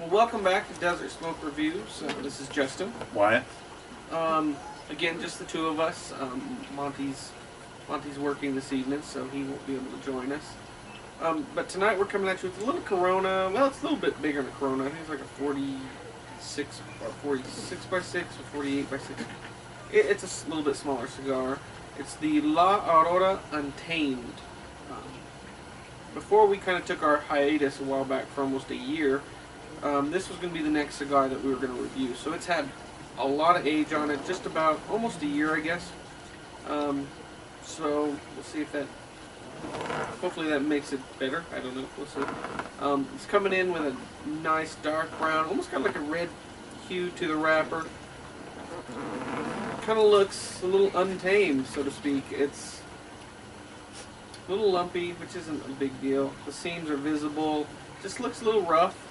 Well, welcome back to Desert Smoke Reviews. This is Justin. Wyatt. Again, just the two of us. Monty's working this evening, so he won't be able to join us. But tonight we're coming at you with a little Corona. Well, it's a little bit bigger than a Corona. I think it's like a 46 or 46 by 6 or 48 by 6. It's a little bit smaller cigar. It's the Aurora Untamed. Before we kind of took our hiatus a while back for almost a year, this was going to be the next cigar that we were going to review. So it's had a lot of age on it, just about almost a year, I guess. So we'll see if that, hopefully that makes it better. I don't know, we'll see. It's coming in with a nice dark brown, almost got like a red hue to the wrapper. Kind of looks a little untamed, so to speak. It's a little lumpy, which isn't a big deal. The seams are visible. Just looks a little rough.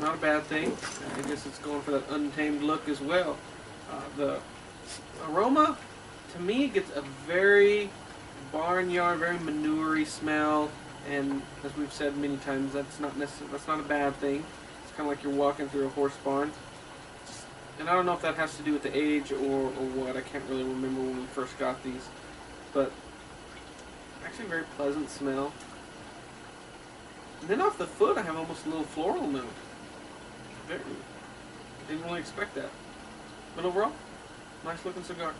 Not a bad thing. I guess it's going for that untamed look as well. The aroma, to me, gets a very barnyard, very manure-y smell. And as we've said many times, that's not a bad thing. It's kind of like you're walking through a horse barn. And I don't know if that has to do with the age or what. I can't really remember when we first got these. But actually a very pleasant smell. And then off the foot I have almost a little floral note. Didn't really expect that. But overall, nice looking cigar.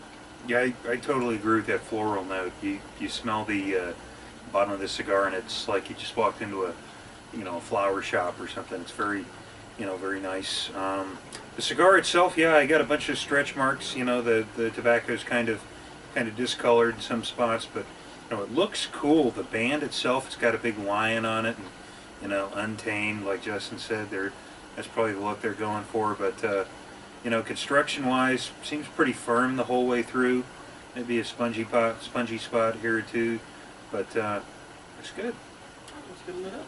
Yeah, I totally agree with that floral note. You smell the bottom of the cigar, and it's like you just walked into a flower shop or something. It's very very nice. The cigar itself, yeah, I got a bunch of stretch marks. The tobacco's kind of discolored in some spots, but it looks cool. The band itself, it's got a big lion on it, and untamed, like Justin said. That's probably the look they're going for. But construction-wise, seems pretty firm the whole way through. Maybe a spongy spot here or two, but it's good. Let's get it up.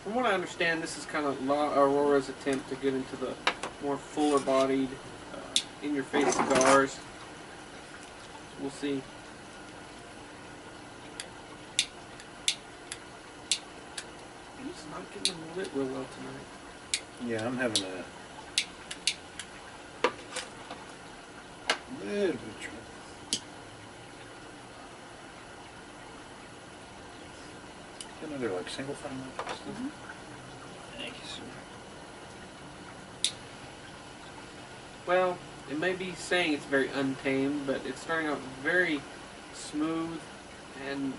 From what I understand, this is kind of La Aurora's attempt to get into the more fuller-bodied, in-your-face cigars. So we'll see. I'm just not getting them lit real well tonight. Yeah, I'm having a little bit of trouble. Another like single file. Thank you, sir. Well, it may be saying it's very untamed, but it's starting out very smooth and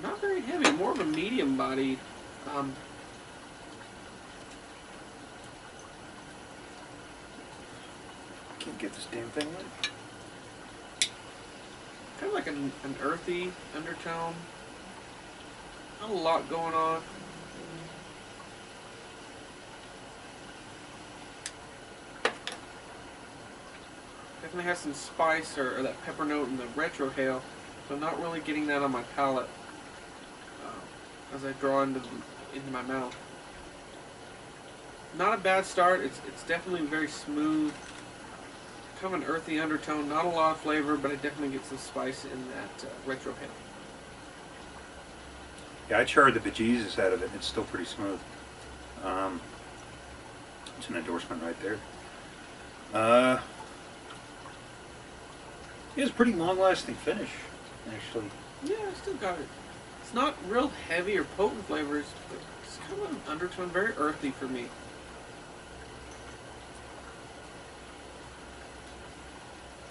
not very heavy, more of a medium-bodied. Can't get this damn thing lit. Kind of like an earthy undertone. Not a lot going on. Definitely has some spice or that pepper note in the retrohale, so not really getting that on my palate as I draw into my mouth. Not a bad start. It's definitely very smooth. Kind of an earthy undertone. Not a lot of flavor, but I definitely get some spice in that retrohale. Yeah, I charred the bejesus out of it, and it's still pretty smooth. It's an endorsement right there. It's a pretty long-lasting finish, actually. Yeah, I still got it. It's not real heavy or potent flavors, but it's kind of an undertone, very earthy for me.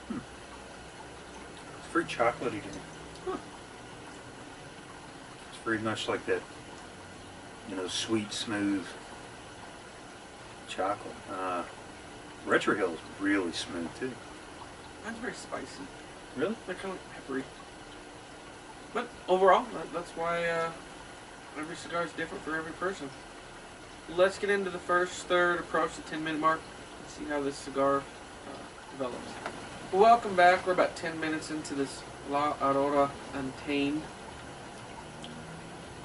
It's very chocolatey to me. Huh. It's very much like that, sweet, smooth chocolate. Retro Hill is really smooth too. Mine's very spicy. Really? They're kind of peppery. But overall, that's why every cigar is different for every person. Let's get into the first third, approach the 10-minute mark, and see how this cigar develops. Welcome back. We're about 10 minutes into this La Aurora Untamed.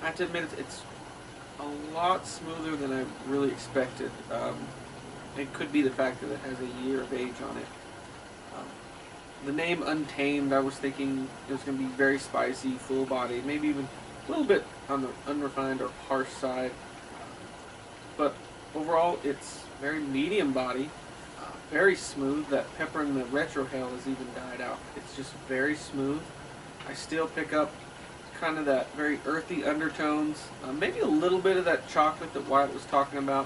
I have to admit, it's a lot smoother than I really expected. It could be the fact that it has a year of age on it. The name Untamed, I was thinking it was going to be very spicy, full-bodied, maybe even a little bit on the unrefined or harsh side. But overall, it's very medium body, very smooth. That pepper in the retrohale has even died out. It's just very smooth. I still pick up kind of that very earthy undertones, maybe a little bit of that chocolate that Wyatt was talking about.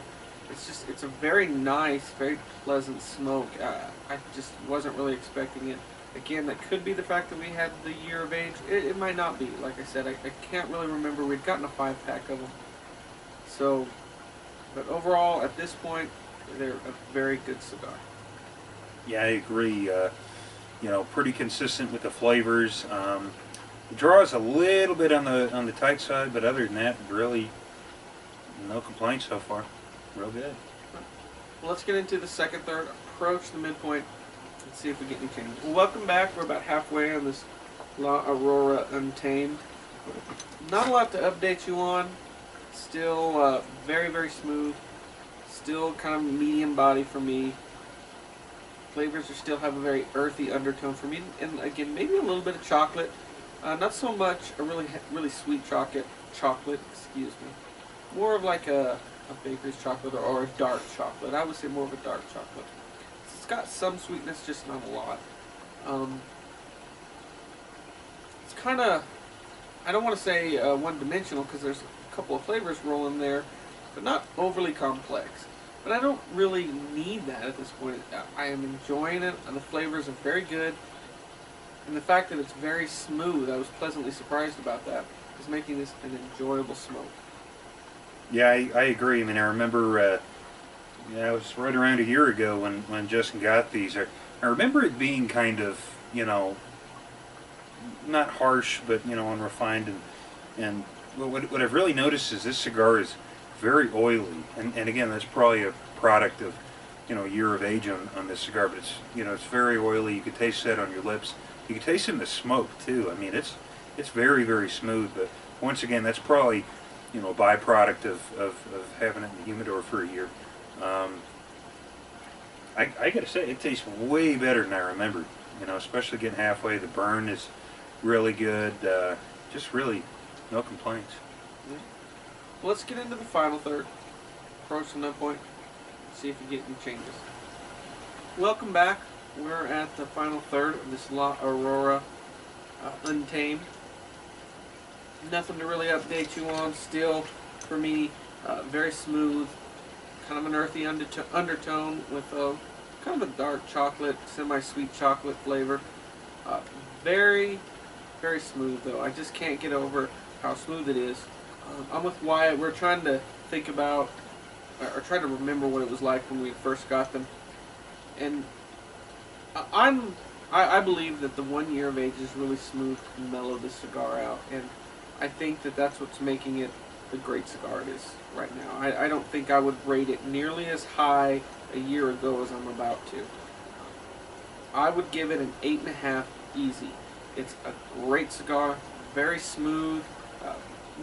It's a very nice, very pleasant smoke. I just wasn't really expecting it. Again, that could be the fact that we had the year of age. It might not be. Like I said, I can't really remember. We'd gotten a 5-pack of them. So, but overall, at this point, they're a very good cigar. Yeah, I agree. Pretty consistent with the flavors. The draw is a little bit on the tight side, but other than that, really no complaints so far. Real good. Well, let's get into the second third, approach the midpoint, and see if we get any changes. Well, welcome back. We're about halfway on this La Aurora Untamed. Not a lot to update you on. Still very, very smooth. Still kind of medium body for me. Flavors still have a very earthy undertone for me. And again, maybe a little bit of chocolate. Not so much a really sweet chocolate, excuse me. More of like a baker's chocolate or a dark chocolate. I would say more of a dark chocolate. It's got some sweetness, just not a lot. It's kind of, I don't want to say one-dimensional because there's a couple of flavors rolling there, but not overly complex. But I don't really need that at this point. I am enjoying it, and the flavors are very good. And the fact that it's very smooth, I was pleasantly surprised about that, is making this an enjoyable smoke. Yeah, I agree. I mean, I remember, it was right around a year ago when Justin got these. I remember it being kind of, not harsh, but, unrefined. And what I've really noticed is this cigar is very oily. And again, that's probably a product of, a year of age on this cigar. But it's very oily. You can taste that on your lips. You can taste it in the smoke, too. I mean, it's very, very smooth. But once again, that's probably a byproduct of having it in the humidor for a year. I gotta say, it tastes way better than I remembered. Especially getting halfway. The burn is really good. Just really no complaints. Yeah. Well, let's get into the final third. Approach the nut point. See if we get any changes. Welcome back. We're at the final third of this La Aurora Untamed. Nothing to really update you on. Still, for me, very smooth, kind of an earthy undertone with kind of a dark chocolate, semi-sweet chocolate flavor. Very, very smooth though. I just can't get over how smooth it is. I'm with Wyatt. We're trying to think about, or try to remember what it was like when we first got them, and I believe that the 1 year of age is really smooth and mellow the cigar out, and I think that that's what's making it the great cigar it is right now. I don't think I would rate it nearly as high a year ago as I'm about to. I would give it an 8.5 easy. It's a great cigar, very smooth,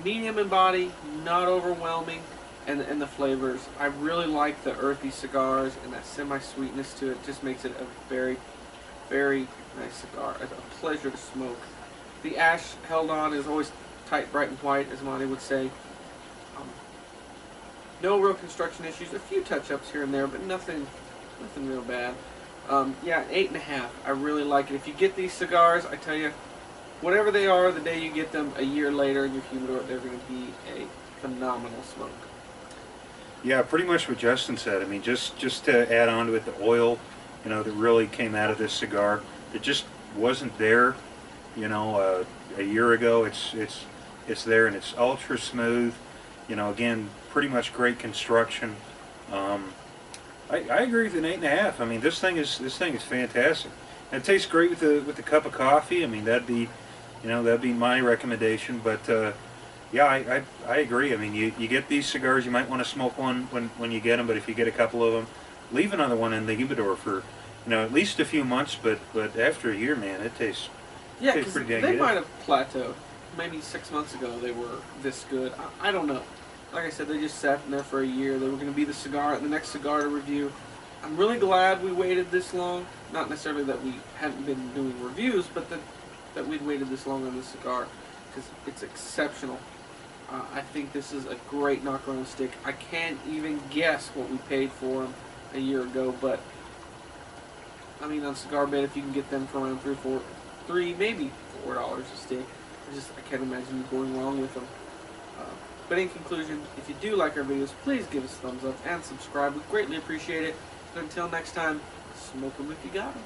medium in body, not overwhelming, and the flavors. I really like the earthy cigars and that semi-sweetness to it. Just makes it a very, very nice cigar. It's a pleasure to smoke. The ash held on is always tight, bright, and white, as Monty would say. No real construction issues. A few touch-ups here and there, but nothing real bad. Yeah, 8.5. I really like it. If you get these cigars, I tell you, whatever they are, the day you get them, a year later in your humidor, they're going to be a phenomenal smoke. Yeah, pretty much what Justin said. I mean, just to add on to it, the oil, that really came out of this cigar, it just wasn't there, a year ago. It's there, and it's ultra smooth. Again, pretty much great construction. I agree with an 8.5. I mean, this thing is fantastic. It tastes great with the cup of coffee. I mean, that'd be my recommendation. But yeah, I agree. I mean, you get these cigars, you might want to smoke one when you get them. But if you get a couple of them, leave another one in the humidor for at least a few months. But after a year, man, it tastes Yeah, tastes because pretty dang they good. might have plateaued. Maybe 6 months ago they were this good. I don't know. Like I said, they just sat in there for a year. They were going to be the next cigar to review. I'm really glad we waited this long. Not necessarily that we hadn't been doing reviews, but that we'd waited this long on this cigar because it's exceptional. I think this is a great knocker on the stick. I can't even guess what we paid for them a year ago, but I mean on Cigar Bed, if you can get them for around maybe $4 a stick, I can't imagine you going wrong with them. But in conclusion, if you do like our videos, please give us a thumbs up and subscribe. We greatly appreciate it. And until next time, smoke them if you got them.